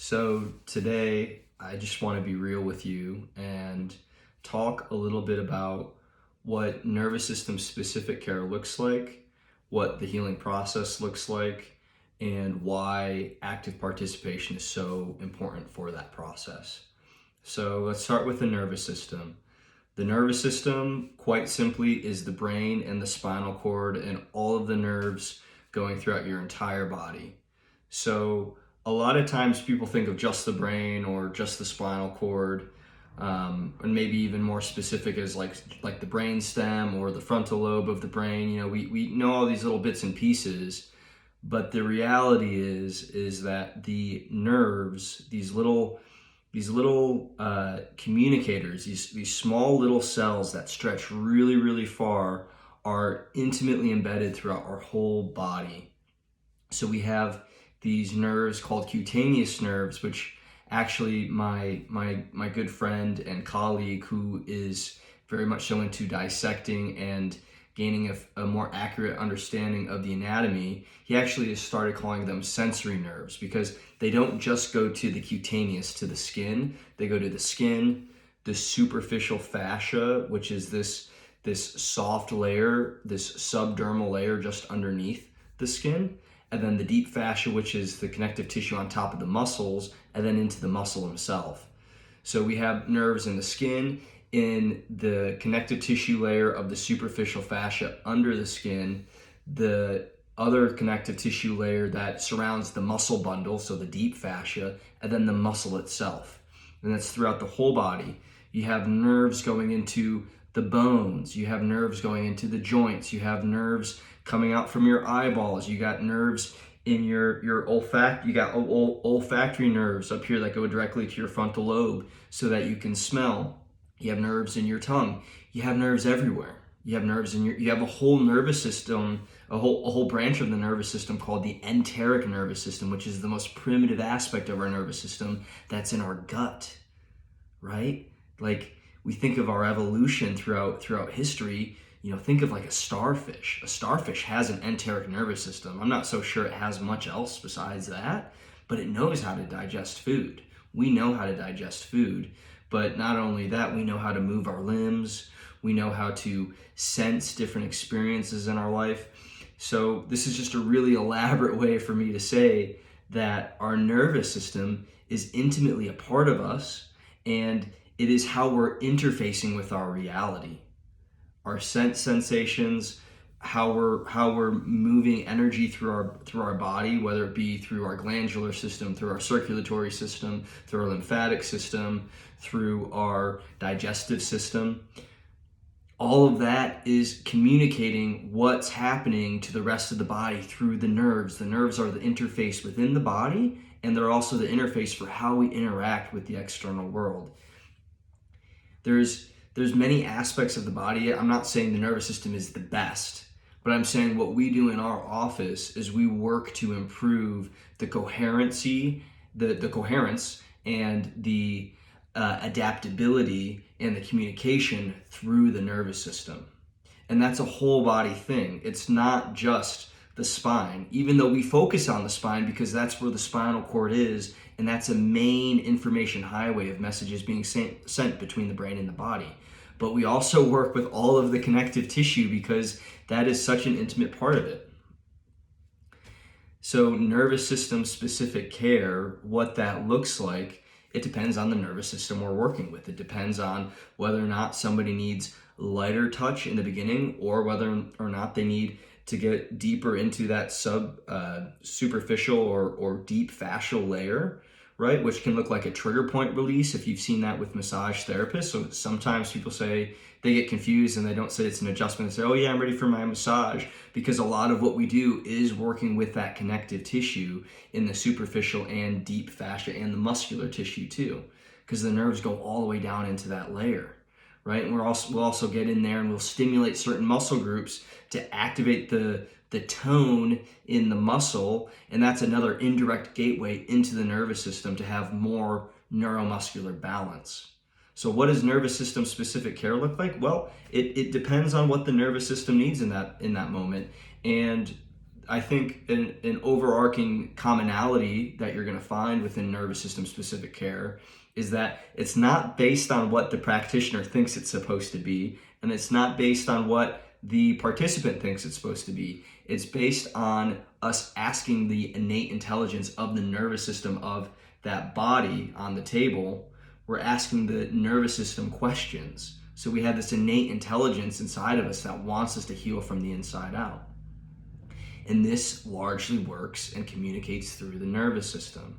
So today, I just want to be real with you and talk a little bit about what nervous system specific care looks like, what the healing process looks like, and why active participation is so important for that process. So let's start with the nervous system. The nervous system, quite simply, is the brain and the spinal cord and all of the nerves going throughout your entire body. So a lot of times people think of just the brain or just the spinal cord, and maybe even more specific as like the brain stem or the frontal lobe of the brain. We know all these little bits and pieces, but the reality is that the nerves, these little communicators, these small little cells that stretch really, really far, are intimately embedded throughout our whole body. So we have these nerves called cutaneous nerves, which actually my good friend and colleague, who is very much so into dissecting and gaining a more accurate understanding of the anatomy, he actually has started calling them sensory nerves, because they don't just go to the cutaneous, to the skin. They go to the skin, the superficial fascia, which is this soft layer, this subdermal layer just underneath the skin, and then the deep fascia, which is the connective tissue on top of the muscles, and then into the muscle himself. So we have nerves in the skin, in the connective tissue layer of the superficial fascia under the skin, the other connective tissue layer that surrounds the muscle bundle, so the deep fascia, and then the muscle itself. And that's throughout the whole body. You have nerves going into the bones, you have nerves going into the joints, you have nerves coming out from your eyeballs, you got nerves in your olfactory, you got olfactory nerves up here that go directly to your frontal lobe so that you can smell. You have nerves in your tongue. You have nerves everywhere. You have nerves you have a whole nervous system, a whole branch of the nervous system called the enteric nervous system, which is the most primitive aspect of our nervous system, that's in our gut, right? Like, we think of our evolution throughout history. Think of like a starfish. A starfish has an enteric nervous system. I'm not so sure it has much else besides that, but it knows how to digest food. We know how to digest food, but not only that, we know how to move our limbs. We know how to sense different experiences in our life. So this is just a really elaborate way for me to say that our nervous system is intimately a part of us, and it is how we're interfacing with our reality. Our sensations, how we're moving energy through our body, whether it be through our glandular system, through our circulatory system, through our lymphatic system, through our digestive system. All of that is communicating what's happening to the rest of the body through the nerves. The nerves are the interface within the body, and they're also the interface for how we interact with the external world. There's many aspects of the body. I'm not saying the nervous system is the best, but I'm saying what we do in our office is we work to improve the coherency, the coherence, and the adaptability and the communication through the nervous system. And that's a whole body thing. It's not just the spine, even though we focus on the spine because that's where the spinal cord is, and that's a main information highway of messages being sent between the brain and the body. But we also work with all of the connective tissue because that is such an intimate part of it. So nervous system specific care, what that looks like, it depends on the nervous system we're working with. It depends on whether or not somebody needs lighter touch in the beginning, or whether or not they need to get deeper into that superficial or deep fascial layer, right? Which can look like a trigger point release if you've seen that with massage therapists. So sometimes people say, they get confused and they don't say it's an adjustment. They say, oh yeah, I'm ready for my massage, because a lot of what we do is working with that connective tissue in the superficial and deep fascia and the muscular tissue too, because the nerves go all the way down into that layer, right? And we'll also get in there and we'll stimulate certain muscle groups to activate the tone in the muscle, and that's another indirect gateway into the nervous system to have more neuromuscular balance. So what does nervous system specific care look like? Well, it depends on what the nervous system needs in that moment. And I think an overarching commonality that you're going to find within nervous system specific care is that it's not based on what the practitioner thinks it's supposed to be, and it's not based on what the participant thinks it's supposed to be. It's based on us asking the innate intelligence of the nervous system of that body on the table. We're asking the nervous system questions. So we have this innate intelligence inside of us that wants us to heal from the inside out. And this largely works and communicates through the nervous system.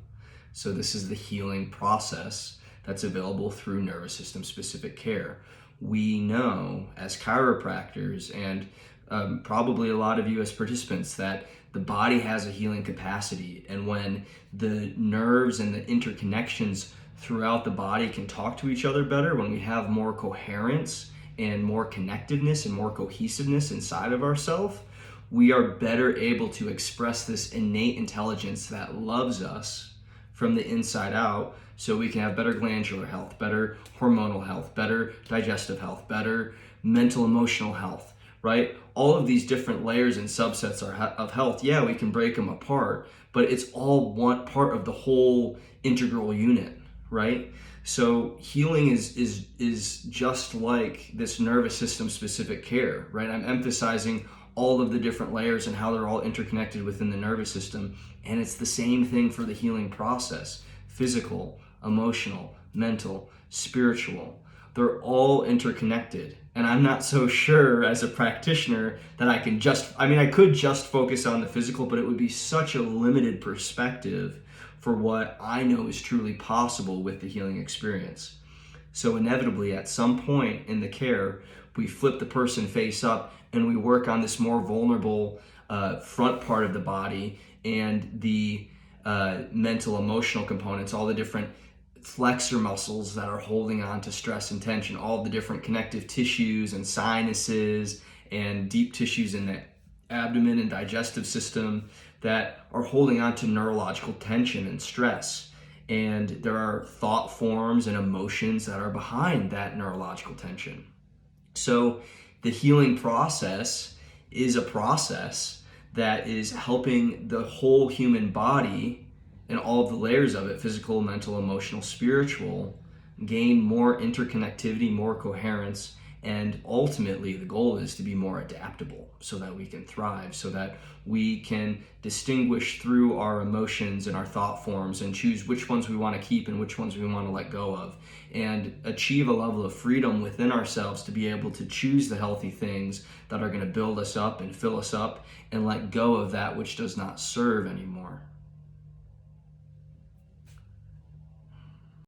So this is the healing process that's available through nervous system specific care. We know as chiropractors and probably a lot of you as participants that the body has a healing capacity, and when the nerves and the interconnections throughout the body can talk to each other better, when we have more coherence and more connectedness and more cohesiveness inside of ourselves, we are better able to express this innate intelligence that loves us from the inside out, so we can have better glandular health, better hormonal health, better digestive health, better mental emotional health, right? All of these different layers and subsets of health, yeah, we can break them apart, but it's all one part of the whole integral unit, right? So healing is just like this nervous system specific care, right? I'm emphasizing all of the different layers and how they're all interconnected within the nervous system. And it's the same thing for the healing process: physical, emotional, mental, spiritual. They're all interconnected. And I'm not so sure as a practitioner that I could just focus on the physical, but it would be such a limited perspective for what I know is truly possible with the healing experience. So inevitably, at some point in the care, we flip the person face up and we work on this more vulnerable front part of the body and the mental, emotional components, all the different flexor muscles that are holding on to stress and tension, all the different connective tissues and sinuses and deep tissues in the abdomen and digestive system that are holding on to neurological tension and stress. And there are thought forms and emotions that are behind that neurological tension. So the healing process is a process that is helping the whole human body and all of the layers of it, physical, mental, emotional, spiritual, gain more interconnectivity, more coherence, and ultimately the goal is to be more adaptable so that we can thrive, so that we can distinguish through our emotions and our thought forms and choose which ones we want to keep and which ones we want to let go of, and achieve a level of freedom within ourselves to be able to choose the healthy things that are going to build us up and fill us up, and let go of that which does not serve anymore.